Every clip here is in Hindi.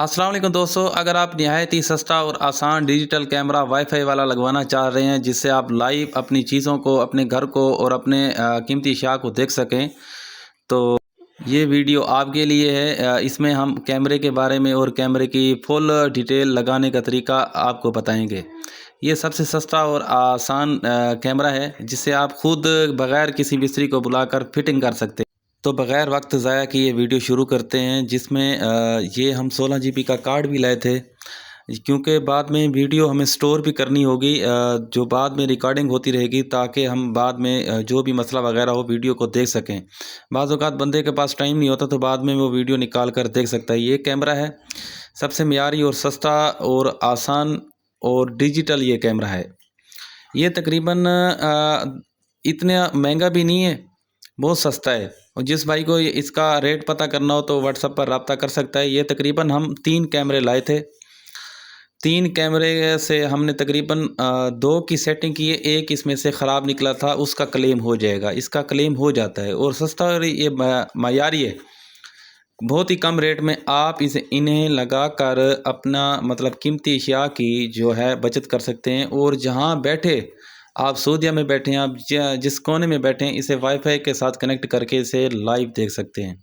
अस्सलाम वालेकुम दोस्तों, अगर आप नहायत ही सस्ता और आसान डिजिटल कैमरा वाईफाई वाला लगवाना चाह रहे हैं जिससे आप लाइव अपनी चीज़ों को, अपने घर को और अपने कीमती अशिया को देख सकें, तो ये वीडियो आपके लिए है। इसमें हम कैमरे के बारे में और कैमरे की फुल डिटेल लगाने का तरीका आपको बताएंगे। ये सबसे सस्ता और आसान कैमरा है जिससे आप खुद बग़ैर किसी मिस्त्री को बुलाकर फिटिंग कर सकते हैं। तो बग़ैर वक्त ज़ाया किए वीडियो शुरू करते हैं, जिसमें ये हम 16 जीबी का कार्ड भी लाए थे, क्योंकि बाद में वीडियो हमें स्टोर भी करनी होगी, जो बाद में रिकॉर्डिंग होती रहेगी, ताकि हम बाद में जो भी मसला वगैरह हो वीडियो को देख सकें। बाज़ औक़ात बंदे के पास टाइम नहीं होता तो बाद में वो वीडियो निकाल कर देख सकता है। ये कैमरा है सबसे मियारी और सस्ता और आसान और डिजिटल ये कैमरा है। ये तकरीबन इतना महंगा भी नहीं है, बहुत सस्ता है। और जिस भाई को इसका रेट पता करना हो तो व्हाट्सएप पर रब्ता कर सकता है। ये तकरीबन हम 3 कैमरे लाए थे। 3 कैमरे से हमने तकरीबन 2 की सेटिंग की है, एक इसमें से ख़राब निकला था, उसका क्लेम हो जाएगा। इसका क्लेम हो जाता है और सस्ता और ये मयारी है। बहुत ही कम रेट में आप इन्हें लगा कर अपना मतलब कीमती अशिया की जो है बचत कर सकते हैं। और जहाँ बैठे आप, सऊदीया में बैठे हैं, आप जिस कोने में बैठे हैं, इसे वाईफाई के साथ कनेक्ट करके इसे लाइव देख सकते हैं।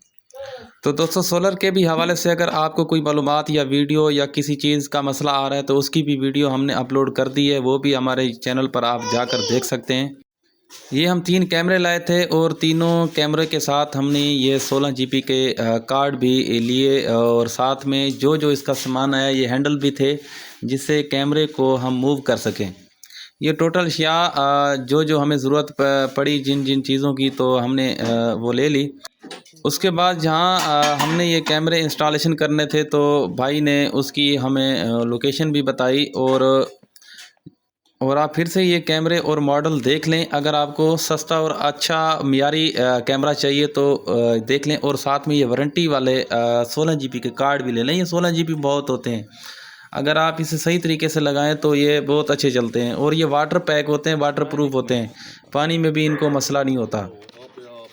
तो दोस्तों, सोलर के भी हवाले से अगर आपको कोई मालूमात या वीडियो या किसी चीज़ का मसला आ रहा है तो उसकी भी वीडियो हमने अपलोड कर दी है, वो भी हमारे चैनल पर आप जाकर देख सकते हैं। ये हम 3 कैमरे लाए थे और तीनों कैमरे के साथ हमने ये 16 जीबी के कार्ड भी लिए, और साथ में जो जो इसका सामान आया, ये हैंडल भी थे जिससे कैमरे को हम मूव कर सकें। ये टोटल अशिया जो जो हमें ज़रूरत पड़ी जिन जिन चीज़ों की, तो हमने वो ले ली। उसके बाद जहाँ हमने ये कैमरे इंस्टॉलेशन करने थे तो भाई ने उसकी हमें लोकेशन भी बताई, और आप फिर से ये कैमरे और मॉडल देख लें। अगर आपको सस्ता और अच्छा मियारी कैमरा चाहिए तो देख लें, और साथ में ये वारंटी वाले 16 जीबी के कार्ड भी ले लें। ये 16 जीबी बहुत होते हैं, अगर आप इसे सही तरीके से लगाएं तो ये बहुत अच्छे चलते हैं। और ये वाटर पैक होते हैं, वाटर प्रूफ होते हैं, पानी में भी इनको मसला नहीं होता।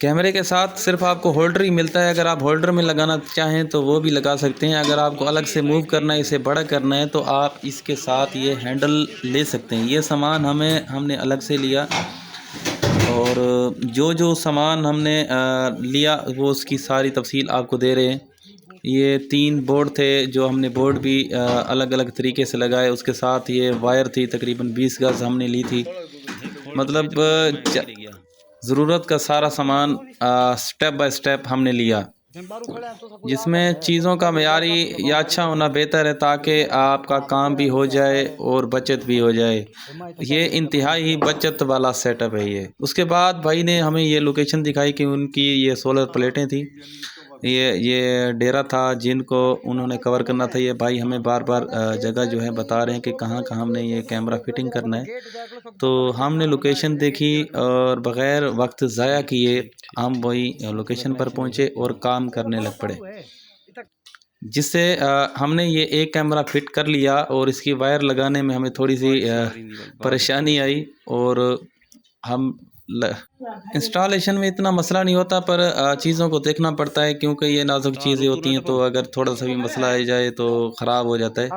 कैमरे के साथ सिर्फ आपको होल्डर ही मिलता है, अगर आप होल्डर में लगाना चाहें तो वो भी लगा सकते हैं। अगर आपको अलग से मूव करना है, इसे बड़ा करना है, तो आप इसके साथ ये हैंडल ले सकते हैं। ये सामान हमने अलग से लिया, और जो जो सामान हमने लिया वो उसकी सारी तफसील आपको दे रहे हैं। ये 3 बोर्ड थे, जो हमने बोर्ड भी अलग अलग तरीके से लगाए। उसके साथ ये वायर थी, तकरीबन 20 गज हमने ली थी। मतलब ज़रूरत का सारा सामान स्टेप बाय स्टेप हमने लिया, जिसमें चीज़ों का मयारी या अच्छा होना बेहतर है, ताकि आपका काम भी हो जाए और बचत भी हो जाए। ये इंतहाई ही बचत वाला सेटअप है ये। उसके बाद भाई ने हमें ये लोकेशन दिखाई कि उनकी ये सोलर प्लेटें थी, ये डेरा था जिनको उन्होंने कवर करना था। ये भाई हमें बार बार जगह जो है बता रहे हैं कि कहाँ कहाँ हमने ये कैमरा फिटिंग करना है। तो हमने लोकेशन देखी और बग़ैर वक्त ज़ाया किए हम वही लोकेशन पर पहुँचे और काम करने लग पड़े, जिससे हमने ये एक कैमरा फिट कर लिया। और इसकी वायर लगाने में हमें थोड़ी सी परेशानी आई, और हम इंस्टॉलेशन में इतना मसला नहीं होता, पर चीज़ों को देखना पड़ता है, क्योंकि ये नाजुक चीज़ें होती हैं, तो अगर थोड़ा सा भी मसला आ जाए तो ख़राब हो जाता है।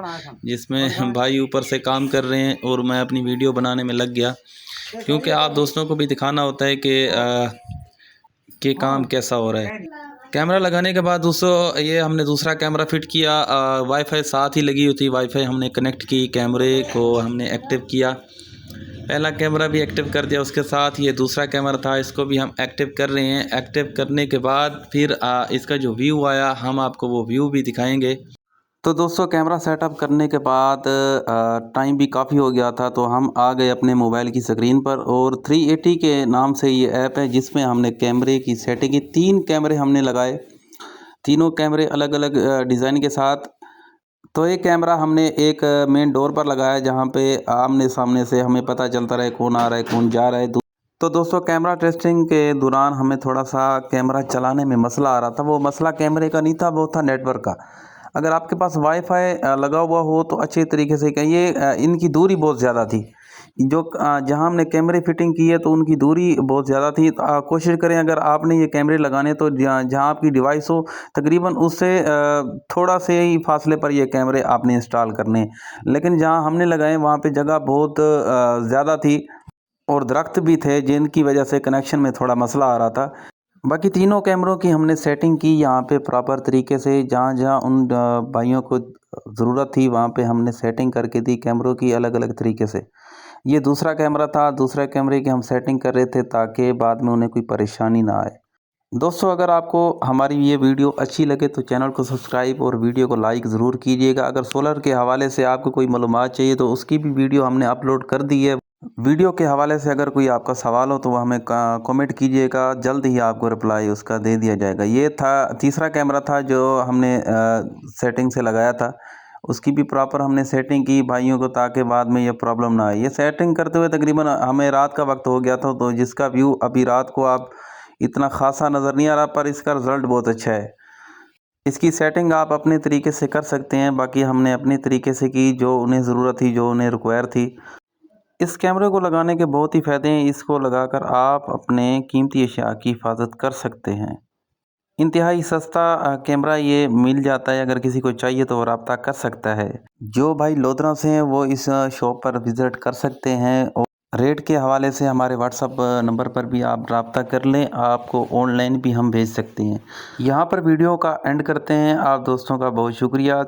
जिसमें भाई ऊपर से काम कर रहे हैं और मैं अपनी वीडियो बनाने में लग गया, क्योंकि आप दोस्तों को भी दिखाना होता है कि काम कैसा हो रहा है। कैमरा लगाने के बाद दोस्तों, ये हमने दूसरा कैमरा फिट किया। वाईफाई साथ ही लगी हुई थी, वाईफाई हमने कनेक्ट की, कैमरे को हमने एक्टिव किया। पहला कैमरा भी एक्टिव कर दिया, उसके साथ ये दूसरा कैमरा था, इसको भी हम एक्टिव कर रहे हैं। एक्टिव करने के बाद फिर इसका जो व्यू आया, हम आपको वो व्यू भी दिखाएंगे। तो दोस्तों, कैमरा सेटअप करने के बाद टाइम भी काफ़ी हो गया था, तो हम आ गए अपने मोबाइल की स्क्रीन पर, और 380 के नाम से ये ऐप है जिसमें हमने कैमरे की सेटिंग की। 3 कैमरे हमने लगाए, तीनों कैमरे अलग अलग डिज़ाइन के साथ। तो एक कैमरा हमने एक मेन डोर पर लगाया, जहाँ पे आमने सामने से हमें पता चलता रहे कौन आ रहा है कौन जा रहा है। तो दोस्तों, कैमरा टेस्टिंग के दौरान हमें थोड़ा सा कैमरा चलाने में मसला आ रहा था। वो मसला कैमरे का नहीं था, वो था नेटवर्क का। अगर आपके पास वाईफाई लगा हुआ हो तो अच्छे तरीके से, ये इनकी दूरी बहुत ज़्यादा थी, जहाँ हमने कैमरे फिटिंग की है तो उनकी दूरी बहुत ज़्यादा थी। कोशिश करें अगर आपने ये कैमरे लगाने तो जहाँ आपकी डिवाइस हो तकरीबन उससे थोड़ा से ही फासले पर ये कैमरे आपने इंस्टॉल करने हैं। लेकिन जहाँ हमने लगाए वहाँ पे जगह बहुत ज़्यादा थी और दरख्त भी थे जिनकी वजह से कनेक्शन में थोड़ा मसला आ रहा था। बाकी तीनों कैमरों की हमने सेटिंग की यहाँ पे प्रॉपर तरीके से, जहाँ जहाँ उन भाइयों को ज़रूरत थी वहाँ पे हमने सेटिंग करके दी कैमरों की अलग अलग तरीके से। ये दूसरा कैमरा था, दूसरे कैमरे की हम सेटिंग कर रहे थे ताकि बाद में उन्हें कोई परेशानी ना आए। दोस्तों अगर आपको हमारी ये वीडियो अच्छी लगे तो चैनल को सब्सक्राइब और वीडियो को लाइक ज़रूर कीजिएगा। अगर सोलर के हवाले से आपको कोई मालूमात चाहिए तो उसकी भी वीडियो हमने अपलोड कर दी है। वीडियो के हवाले से अगर कोई आपका सवाल हो तो वो हमें कमेंट कीजिएगा, जल्द ही आपको रिप्लाई उसका दे दिया जाएगा। ये था तीसरा कैमरा था जो हमने सेटिंग से लगाया था, उसकी भी प्रॉपर हमने सेटिंग की भाइयों को ताकि बाद में ये प्रॉब्लम ना आए। ये सेटिंग करते हुए तकरीबन हमें रात का वक्त हो गया था, तो जिसका व्यू अभी रात को आप इतना खासा नज़र नहीं आ रहा, पर इसका रिज़ल्ट बहुत अच्छा है। इसकी सेटिंग आप अपने तरीके से कर सकते हैं, बाकी हमने अपने तरीके से की जो उन्हें ज़रूरत थी, जो उन्हें रिक्वायर थी। इस कैमरे को लगाने के बहुत ही फ़ायदे हैं। इसको लगाकर आप अपने कीमती अशिया की हिफाजत कर सकते हैं। इंतहाई सस्ता कैमरा ये मिल जाता है, अगर किसी को चाहिए तो वो रब्ता कर सकता है। जो भाई लोधरा से हैं वो इस शॉप पर विज़िट कर सकते हैं और रेट के हवाले से हमारे व्हाट्सअप नंबर पर भी आप रब्ता कर लें, आपको ऑनलाइन भी हम भेज सकते हैं। यहाँ पर वीडियो का एंड करते हैं। आप दोस्तों का बहुत शुक्रिया।